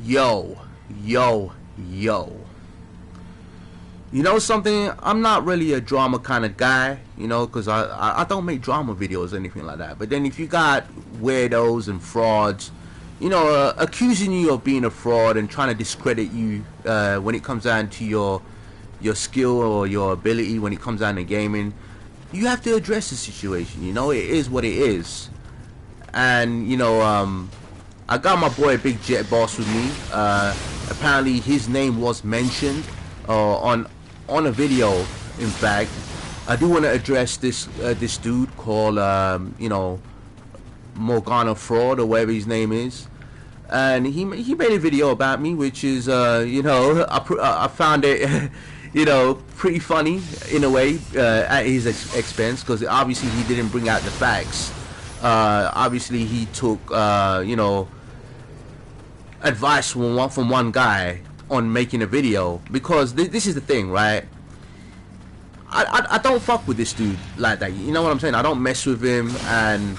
Yo, yo, yo. You know something? I'm not really a drama kind of guy, because I don't make drama videos or anything like that. But then if you got weirdos and frauds, accusing you of being a fraud and trying to discredit you when it comes down to your skill or your ability when it comes down to gaming, you have to address the situation. It is what it is. And I got my boy Big Jet Boss with me. Apparently his name was mentioned on a video. In fact, I do want to address this dude called MorganaFruad or whatever his name is, and he made a video about me, which is I found it pretty funny in a way, at his expense, because obviously he didn't bring out the facts. Obviously he took advice from one guy on making a video, because this is the thing, right? I don't fuck with this dude like that. You know what I'm saying? I don't mess with him, and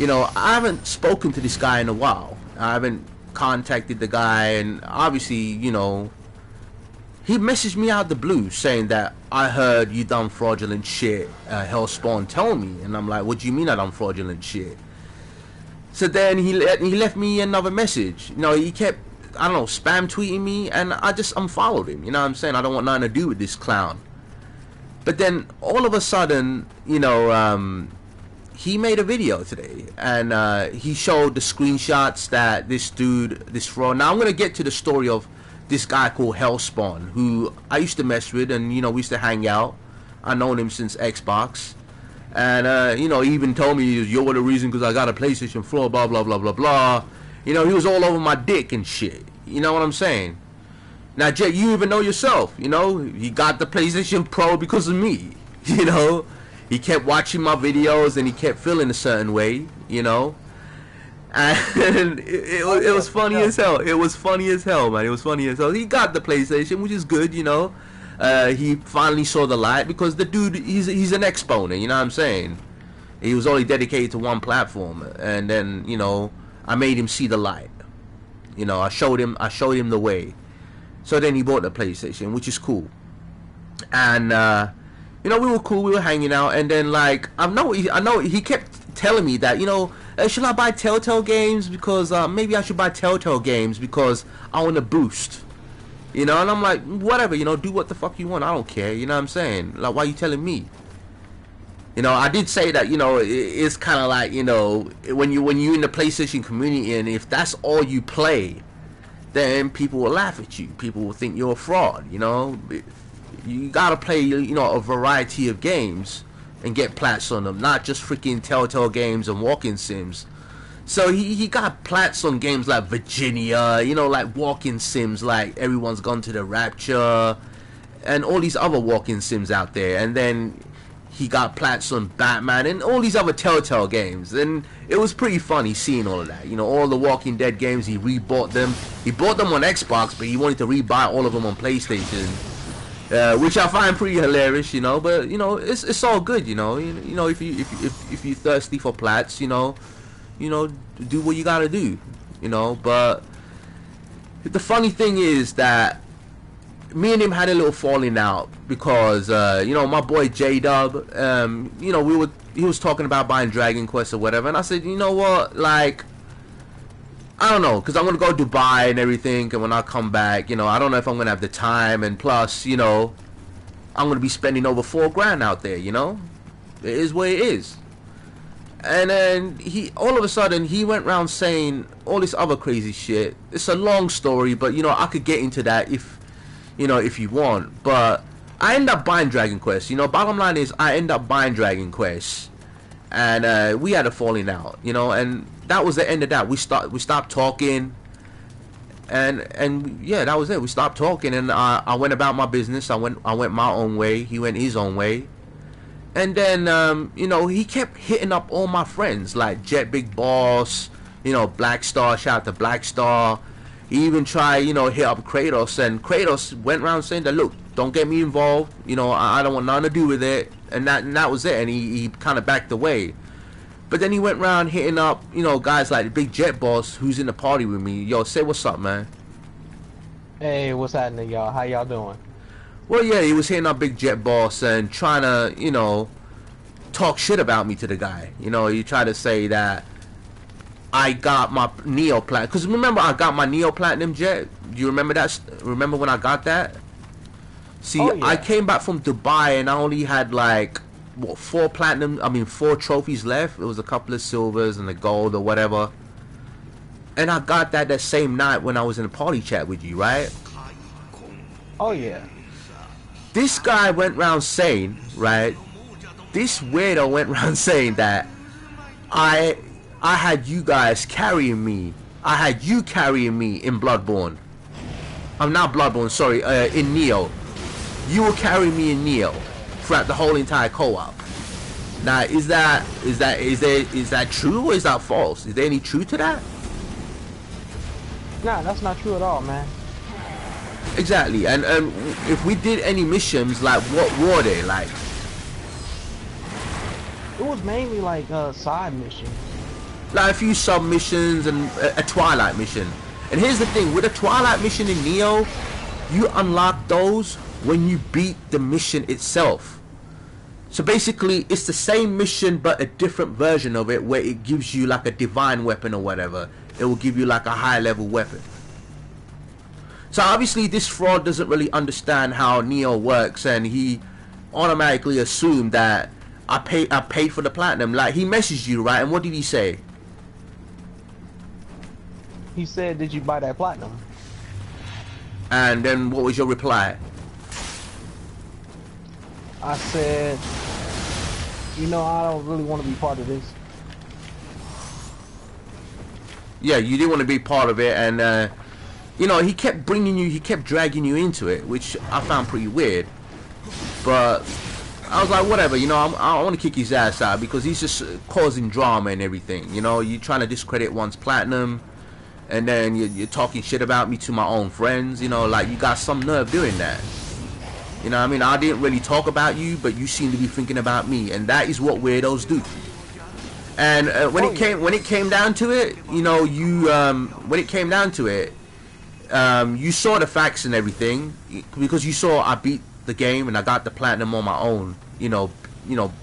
I haven't spoken to this guy in a while. I haven't contacted the guy, and obviously he messaged me out the blue saying that I heard you done fraudulent shit. Hellspawn told me, and I'm like, what do you mean I done fraudulent shit? So then he left me another message. He kept, I don't know, spam tweeting me, and I just unfollowed him. You know what I'm saying? I don't want nothing to do with this clown. But then all of a sudden, he made a video today, and he showed the screenshots that this fraud. Now I'm gonna get to the story of this guy called Hellspawn, who I used to mess with, and we used to hang out. I known him since Xbox. And he even told me, you're the reason because I got a PlayStation 4, blah blah blah blah blah. He was all over my dick and shit. You know what I'm saying? Now, Jet, you even know yourself. He got the PlayStation Pro because of me. He kept watching my videos and he kept feeling a certain way. And it was funny as hell. It was funny as hell, man. It was funny as hell. He got the PlayStation, which is good. He finally saw the light, because the dude, he's an exponent, you know what I'm saying? He was only dedicated to one platform, and then I made him see the light. I showed him the way. So then he bought the PlayStation, which is cool. And we were cool, we were hanging out, and then like I know he kept telling me that should I buy Telltale games, because maybe I should buy Telltale games because I want to boost. And I'm like, whatever, do what the fuck you want. I don't care, you know what I'm saying? Like, why are you telling me? I did say that, it's kind of like, when you're in the PlayStation community, and if that's all you play, then people will laugh at you. People will think you're a fraud, You gotta play, a variety of games and get plats on them, not just freaking Telltale games and walking sims. So he got plats on games like Virginia, like walking sims like Everyone's Gone to the Rapture, and all these other walking sims out there. And then he got plats on Batman and all these other Telltale games. And it was pretty funny seeing all of that. All the Walking Dead games, he rebought them. He bought them on Xbox, but he wanted to rebuy all of them on PlayStation. Which I find pretty hilarious, but it's all good, if you're thirsty for plats, do what you gotta do, but the funny thing is that me and him had a little falling out, because my boy J-Dub, he was talking about buying Dragon Quest or whatever, and I said, you know what, like, I don't know, because I'm going to go to Dubai and everything, and when I come back, I don't know if I'm going to have the time, and plus, I'm going to be spending over $4,000 out there, It is what it is. And then all of a sudden, he went around saying all this other crazy shit. It's a long story, but, I could get into that if you want. But I end up buying Dragon Quest, Bottom line is, I end up buying Dragon Quest. And we had a falling out, and that was the end of that. We stopped talking, and yeah, that was it. We stopped talking, and I went about my business. I went my own way. He went his own way, and then he kept hitting up all my friends like Jet Big Boss, Black Star. Shout out to Black Star. He even tried hit up Kratos, and Kratos went around saying that, look, don't get me involved. I don't want nothing to do with it, and that was it. And he kind of backed away. But then he went around hitting up, you know, guys like the Big Jet Boss who's in the party with me. Yo, say what's up, man. Hey, what's happening, y'all? How y'all doing? Well, yeah, he was hitting up Big Jet Boss and trying to, you know, talk shit about me to the guy. You know, he tried to say that I got my Neo Platinum. Because remember, I got my Neo Platinum jet. Do you remember that? Remember when I got that? See, yeah. I came back from Dubai and I only had like, what, 4 trophies left. It was a couple of silvers and a gold or whatever. And I got that same night when I was in a party chat with you, right? Oh, yeah. This guy went around saying, right? This weirdo went around saying that I had you guys carrying me. I had you carrying me in Bloodborne. I'm not Bloodborne, sorry, in Neo. You were carrying me in Neo throughout the whole entire co-op. Now, is that true or is that false? Is there any truth to that? Nah, that's not true at all, man. Exactly, and if we did any missions, like what were they like? It was mainly like side missions. Like a few submissions and a Twilight mission. And here's the thing, with a Twilight mission in Neo, you unlock those when you beat the mission itself. So basically, it's the same mission but a different version of it where it gives you like a divine weapon or whatever. It will give you like a high level weapon. So obviously this fraud doesn't really understand how Neo works, and he automatically assumed that I paid for the platinum. Like, he messaged you, right? And what did he say? He said, did you buy that platinum? And then what was your reply? I said, you know, I don't really want to be part of this. Yeah, you didn't want to be part of it, and you know, he kept dragging you into it, which I found pretty weird. But I was like, whatever, you know, I want to kick his ass out because he's just causing drama and everything. You know, you're trying to discredit one's platinum, and then you're talking shit about me to my own friends. You know, like, you got some nerve doing that. You know what I mean? I didn't really talk about you, but you seem to be thinking about me, and that is what weirdos do. And when it came down to it, you know, you you saw the facts and everything, because you saw I beat the game and I got the platinum on my own. You know,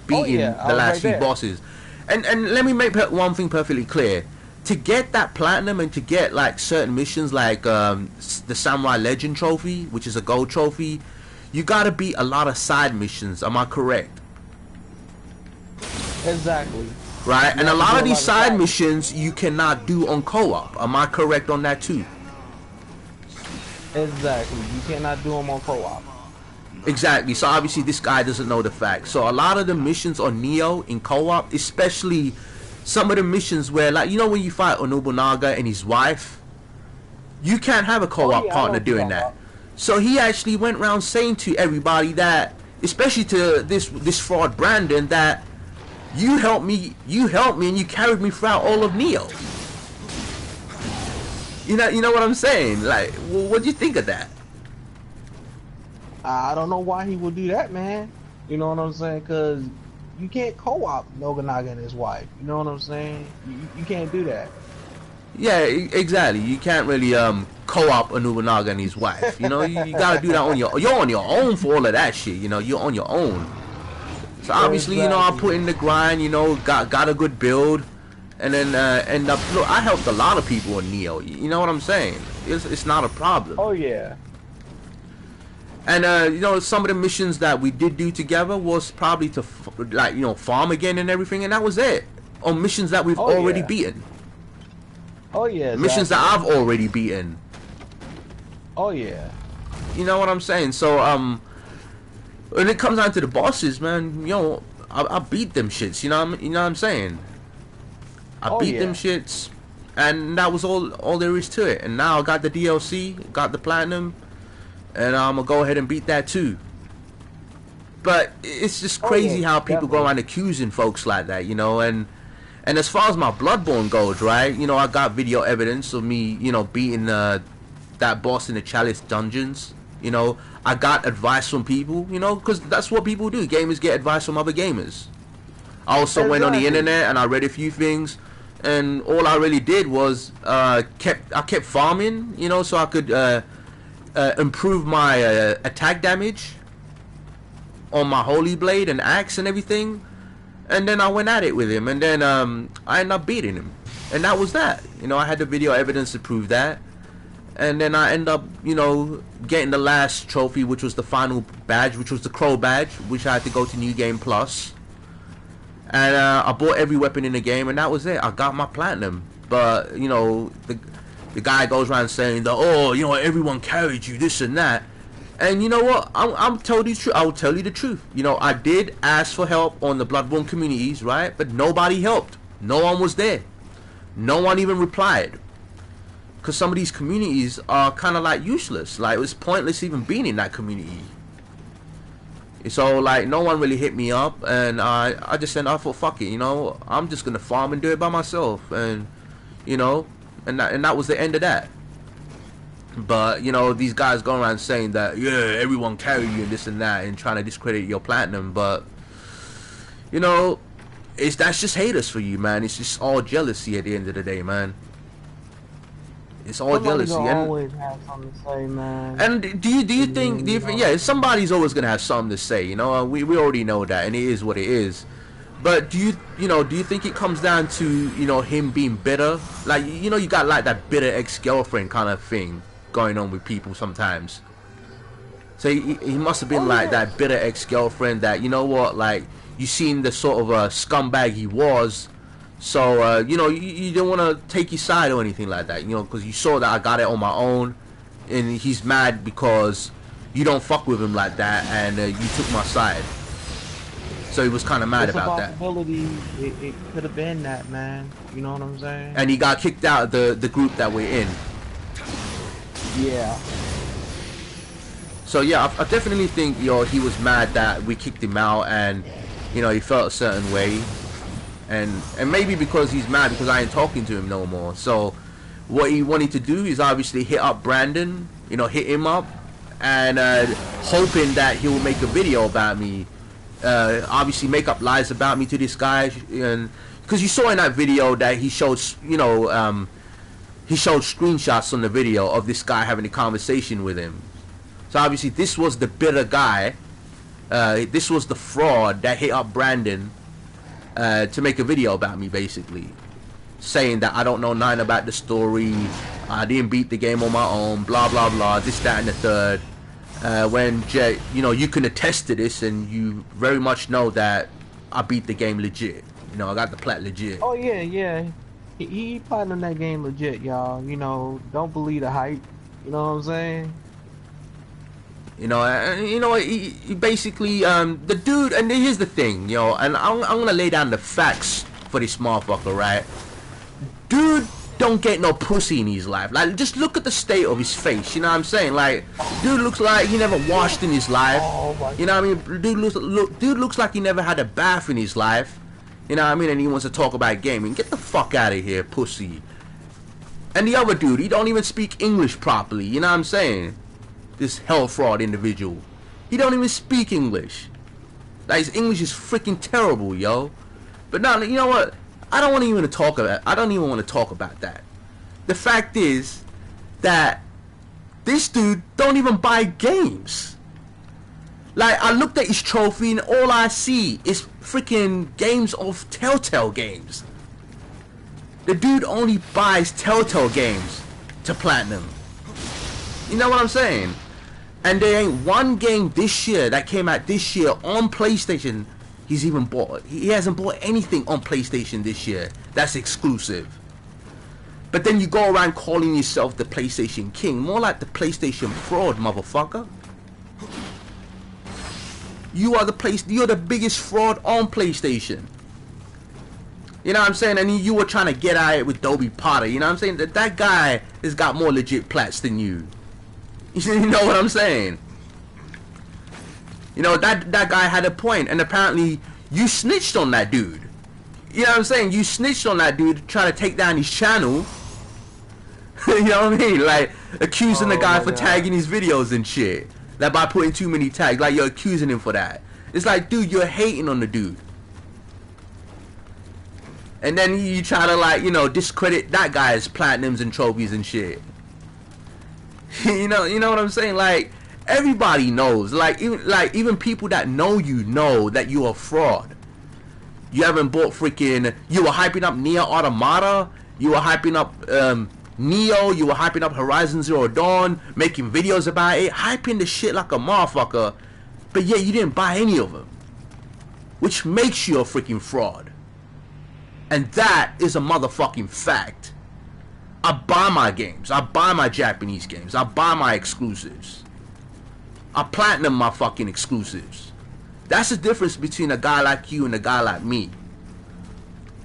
beating the last few bosses. And let me make one thing perfectly clear. To get that platinum and to get like certain missions like the Samurai Legend trophy, which is a gold trophy, you gotta beat a lot of side missions. Am I correct? Exactly. Right, and a lot of these side missions you cannot do on co-op. Am I correct on that too? Exactly. You cannot do them on co-op. Exactly. So obviously this guy doesn't know the facts. So a lot of the missions on Neo in co-op, especially some of the missions where, like, you know, when you fight Nobunaga and his wife, you can't have a co-op partner doing that. So he actually went around saying to everybody that, especially to this fraud Brandon, that you helped me and you carried me throughout all of Neo. You know what I'm saying? Like, well, what do you think of that? I don't know why he would do that, man. You know what I'm saying? Because you can't co-op Nobunaga and his wife. You know what I'm saying? You can't do that. Yeah, exactly. You can't really co-op a Nobunaga and his wife. You know, you gotta do that you're on your own for all of that shit. You know, you're on your own. So obviously, you know, I put in the grind. You know, got a good build, and then end up. Look, I helped a lot of people in Neo. You know what I'm saying? It's not a problem. Oh yeah. And you know, some of the missions that we did do together was probably to like, you know, farm again and everything, and that was it. On missions that we've already beaten. Oh yeah. Missions that I've already beaten. Oh yeah. You know what I'm saying? So when it comes down to the bosses, man, you know, I beat them shits. You know what I'm saying? I beat them shits, and that was all there is to it. And now I got the DLC, got the platinum, and I'm gonna go ahead and beat that too. But it's just crazy how people go around accusing folks like that, you know. And as far as my Bloodborne goes, right, you know, I got video evidence of me, you know, beating that boss in the Chalice dungeons. You know, I got advice from people, you know, because that's what people do. Gamers get advice from other gamers. I also went on the Exactly. internet and I read a few things, and all I really did was kept farming, you know, so I could improve my attack damage on my holy blade and axe and everything. And then I went at it with him, and then I ended up beating him, and that was that. You know, I had the video evidence to prove that. And then I end up, you know, getting the last trophy, which was the final badge, which was the Crow badge, which I had to go to New Game Plus. And I bought every weapon in the game, and that was it. I got my platinum. But, you know, the guy goes around saying that, oh, you know, everyone carried you, this and that. And you know what? I'm telling you the truth. I will tell you the truth. You know, I did ask for help on the Bloodborne communities, right? But nobody helped. No one was there. No one even replied. Because some of these communities are kind of like useless. Like, it was pointless even being in that community. So like, no one really hit me up, and I just said, I thought, fuck it, you know, I'm just gonna farm and do it by myself, and you know, and that was the end of that. But you know, these guys going around saying that, yeah, everyone carry you and this and that, and trying to discredit your platinum, but you know, that's just haters for you, man. It's just all jealousy at the end of the day, man. It's all jealousy. Gonna and always have something to say, man. And do you think yeah, somebody's always gonna have something to say, you know? We already know that, and it is what it is. But do you think it comes down to, you know, him being bitter? Like, you know, you got like that bitter ex-girlfriend kind of thing going on with people sometimes. So he must have been that bitter ex-girlfriend that, you know what, like, you seen the sort of scumbag he was. So, you know, you don't want to take his side or anything like that, you know, because you saw that I got it on my own, and he's mad because you don't fuck with him like that, and you took my side. So he was kind of mad about that. It could have been that, man. You know what I'm saying? And he got kicked out of the group that we're in. Yeah. So, yeah, I definitely think, you know, he was mad that we kicked him out, and, you know, he felt a certain way. And maybe because he's mad because I ain't talking to him no more. So what he wanted to do is obviously hit up Brandon, you know, hit him up, and hoping that he will make a video about me, obviously make up lies about me to this guy. And because you saw in that video that he showed, you know, he showed screenshots on the video of this guy having a conversation with him. So obviously this was the bitter guy, this was the fraud that hit up Brandon to make a video about me, basically saying that I don't know nothing about the story, I didn't beat the game on my own, blah blah blah, this, that, and the third. When Jay, you know, you can attest to this, and you very much know that I beat the game legit. You know, I got the plat legit. Oh yeah. He platinum that game legit, y'all. You know, don't believe the hype. You know what I'm saying? You know, and you know, he basically, the dude, and here's the thing, you know, and I'm gonna lay down the facts for this motherfucker, right? Dude don't get no pussy in his life. Like, just look at the state of his face, you know what I'm saying? Like, dude looks like he never washed in his life. You know what I mean? Dude looks like he never had a bath in his life. You know what I mean? And he wants to talk about gaming. Get the fuck out of here, pussy. And the other dude, he don't even speak English properly, you know what I'm saying? This hell fraud individual, he don't even speak English. Like, his English is freaking terrible, yo. But now, you know what? I don't even want to talk about that. The fact is that this dude don't even buy games. Like, I looked at his trophy, and all I see is freaking games of Telltale games. The dude only buys Telltale games to platinum. You know what I'm saying? And there ain't one game this year that came out this year on PlayStation he's even bought. He hasn't bought anything on PlayStation this year that's exclusive. But then you go around calling yourself the PlayStation King. More like the PlayStation fraud, motherfucker. You're the biggest fraud on PlayStation. You know what I'm saying? And you were trying to get at it with Dobie Potter. You know what I'm saying? That guy has got more legit plats than you. You know what I'm saying? You know, that guy had a point, and apparently you snitched on that dude. You know what I'm saying? You snitched on that dude trying to take down his channel. You know what I mean? Like, accusing the guy for tagging his videos and shit. Like, by putting too many tags. Like, you're accusing him for that. It's like, dude, you're hating on the dude. And then you try to, like, you know, discredit that guy's platinums and trophies and shit. you know what I'm saying? Like, everybody knows. Like even people that know you know that you're a fraud. You haven't bought freaking. You were hyping up Nier Automata. You were hyping up Neo. You were hyping up Horizon Zero Dawn, making videos about it, hyping the shit like a motherfucker. But yet you didn't buy any of them, which makes you a freaking fraud. And that is a motherfucking fact. I buy my games. I buy my Japanese games. I buy my exclusives. I platinum my fucking exclusives. That's the difference between a guy like you and a guy like me.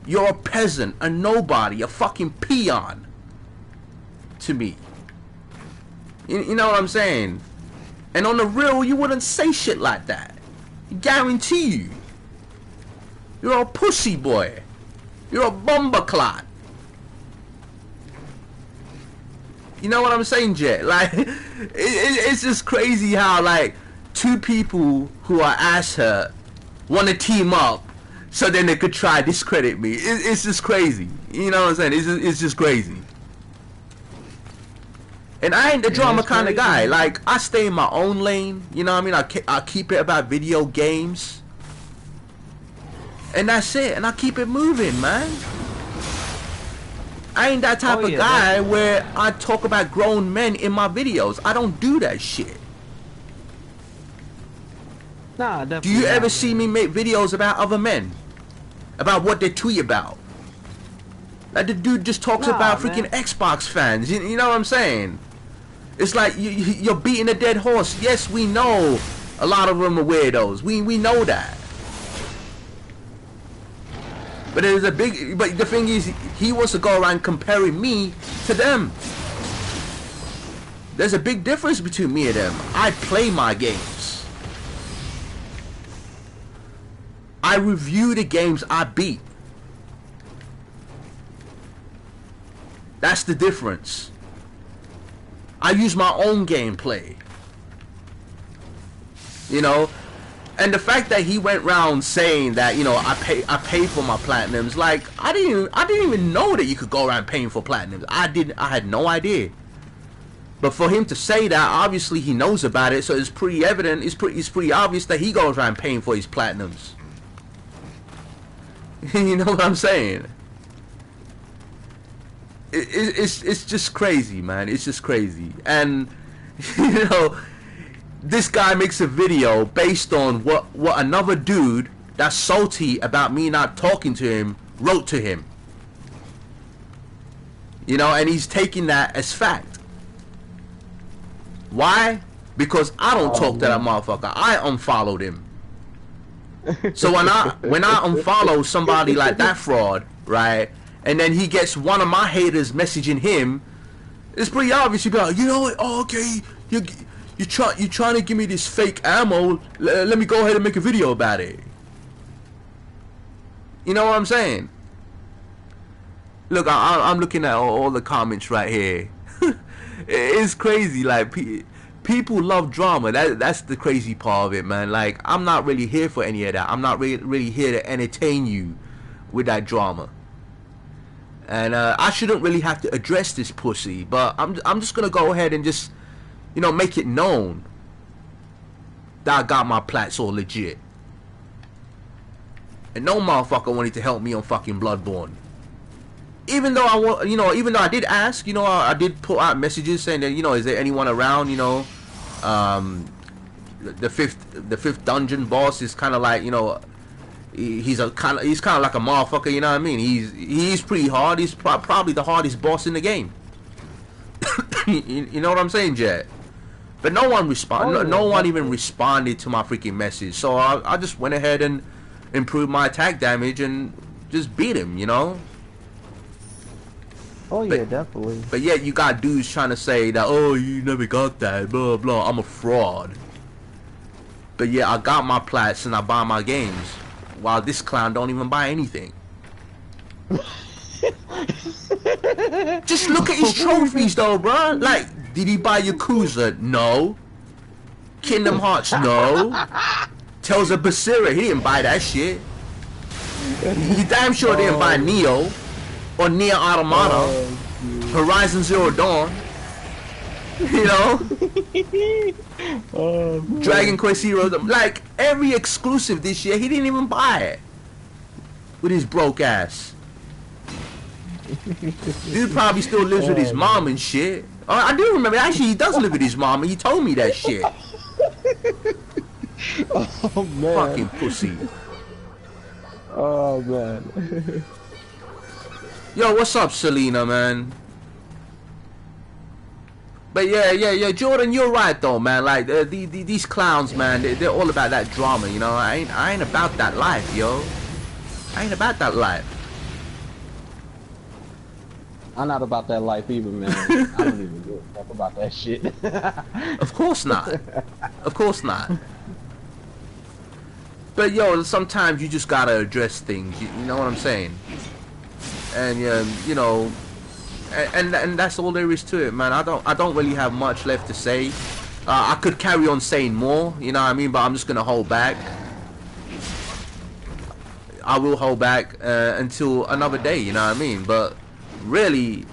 You're a peasant, a nobody, a fucking peon to me. You know what I'm saying? And on the real, you wouldn't say shit like that. I guarantee you. You're a pussy boy. You're a bumperclot. You know what I'm saying, Jet? Like, it's just crazy how, like, two people who are ass hurt want to team up so then they could try to discredit me. It's just crazy. You know what I'm saying? It's just crazy. And I ain't the drama kind of guy. Like, I stay in my own lane. You know what I mean? I keep it about video games. And that's it. And I keep it moving, man. I ain't that type of guy where I talk about grown men in my videos. I don't do that shit. Nah, definitely. Do you ever see me make videos about other men? About what they tweet about? Like, the dude just talks about freaking Xbox fans. You know what I'm saying? It's like you're beating a dead horse. Yes, we know a lot of them are weirdos. We know that. But there's a big. But the thing is, he wants to go around comparing me to them. There's a big difference between me and them. I play my games. I review the games I beat. That's the difference. I use my own gameplay. You know? And the fact that he went around saying that, you know, I pay for my platinums, like, I didn't even know that you could go around paying for platinums. I had no idea. But for him to say that, obviously he knows about it, so it's pretty evident, it's pretty obvious that he goes around paying for his platinums. You know what I'm saying? It's just crazy, man. It's just crazy. And you know, this guy makes a video based on what another dude that's salty about me not talking to him wrote to him. You know, and he's taking that as fact. Why? Because I don't talk to that motherfucker. I unfollowed him. So when I unfollow somebody like that fraud, right, and then he gets one of my haters messaging him, it's pretty obvious. You be like, you know what? Oh, okay, you're trying to give me this fake ammo. Let me go ahead and make a video about it. You know what I'm saying? Look, I'm looking at all the comments right here. It's crazy. Like, people love drama. That's the crazy part of it, man. Like, I'm not really here for any of that. I'm not really here to entertain you with that drama. And I shouldn't really have to address this pussy, but I'm just gonna go ahead and just, you know, make it known that I got my plats all legit. And no motherfucker wanted to help me on fucking Bloodborne. Even though I did ask, you know, I did put out messages saying that, you know, is there anyone around, you know, the fifth dungeon boss is kind of like, you know, he's kind of like a motherfucker, you know what I mean? He's pretty hard. He's probably the hardest boss in the game. You know what I'm saying, Jet? But no one responded. No one even responded to my freaking message. So I just went ahead and improved my attack damage and just beat him, you know. Oh yeah, definitely. But yet you got dudes trying to say that, oh, you never got that, blah blah, I'm a fraud. But yeah, I got my plats and I buy my games, while this clown don't even buy anything. Just look at his trophies though, bruh. Like, did he buy Yakuza? No. Kingdom Hearts? No. Tales of Berseria, he didn't buy that shit. You damn sure didn't buy Neo or Nier Automata, Horizon Zero Dawn. You know, Dragon Quest Heroes. Like every exclusive this year, he didn't even buy it with his broke ass. Dude probably still lives with his mom and shit. I do remember. Actually, he does live with his mom, and he told me that shit. Oh man. Fucking pussy. Oh man. Yo, what's up, Selena, man? But yeah, Jordan, you're right though, man. Like these clowns, man, they're all about that drama, you know. I ain't about that life, yo. I ain't about that life. I'm not about that life either, man. I don't even give a fuck about that shit. Of course not. Of course not. But yo, sometimes you just gotta address things. You know what I'm saying? And you know, and that's all there is to it, man. I don't really have much left to say. I could carry on saying more, you know what I mean? But I'm just gonna hold back. I will hold back until another day, you know what I mean? But really,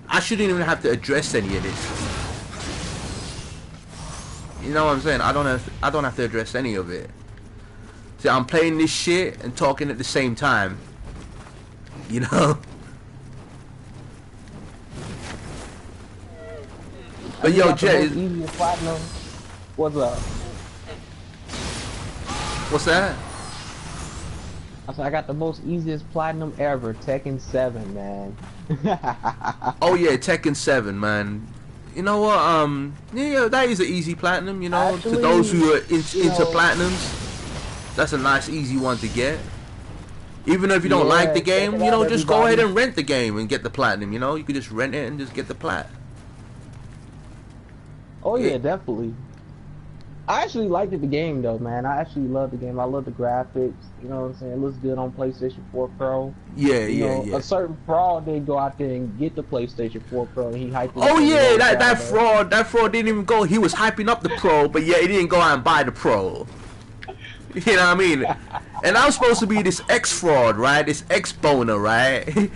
I shouldn't even have to address any of this. You know what I'm saying? I don't have to address any of it. See, I'm playing this shit and talking at the same time. You know? But yo, Jay, what's up? What's that? I said I got the most easiest platinum ever, Tekken 7, man. Oh yeah, Tekken 7, man. You know what? Yeah, that is an easy platinum. You know, actually, to those who are into platinums, that's a nice, easy one to get. Even if you don't like the game, you know, just go ahead and rent the game and get the platinum. You know, you could just rent it and just get the plat. Oh yeah, definitely. I actually liked the game though, man. I actually love the game. I love the graphics. You know what I'm saying? It looks good on PlayStation 4 Pro. Yeah, You know, yeah. A certain fraud didn't go out there and get the PlayStation 4 Pro, and he hyped it. Oh yeah, that fraud didn't even go. He was hyping up the Pro, but yeah, he didn't go out and buy the Pro. You know what I mean? And I'm supposed to be this ex-fraud, right? This ex-boner, right?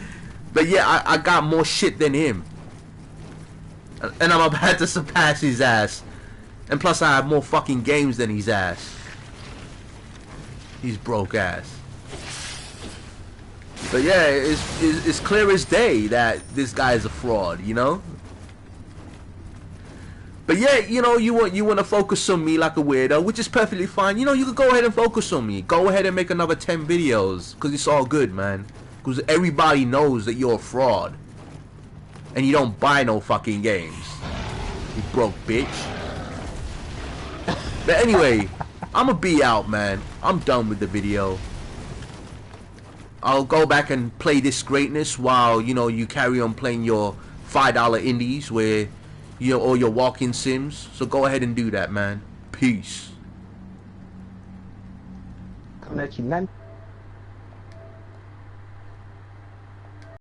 But yeah, I got more shit than him. And I'm about to surpass his ass. And plus I have more fucking games than his ass. He's broke ass. But yeah, it's clear as day that this guy is a fraud, you know? But yeah, you know, you want to focus on me like a weirdo, which is perfectly fine. You know, you can go ahead and focus on me. Go ahead and make another 10 videos, because it's all good, man. Because everybody knows that you're a fraud. And you don't buy no fucking games. You broke bitch. But anyway, I'ma be out, man. I'm done with the video. I'll go back and play this greatness while, you know, you carry on playing your $5 indies where, you know, or your walk-in sims. So go ahead and do that, man. Peace. Coming at you, man.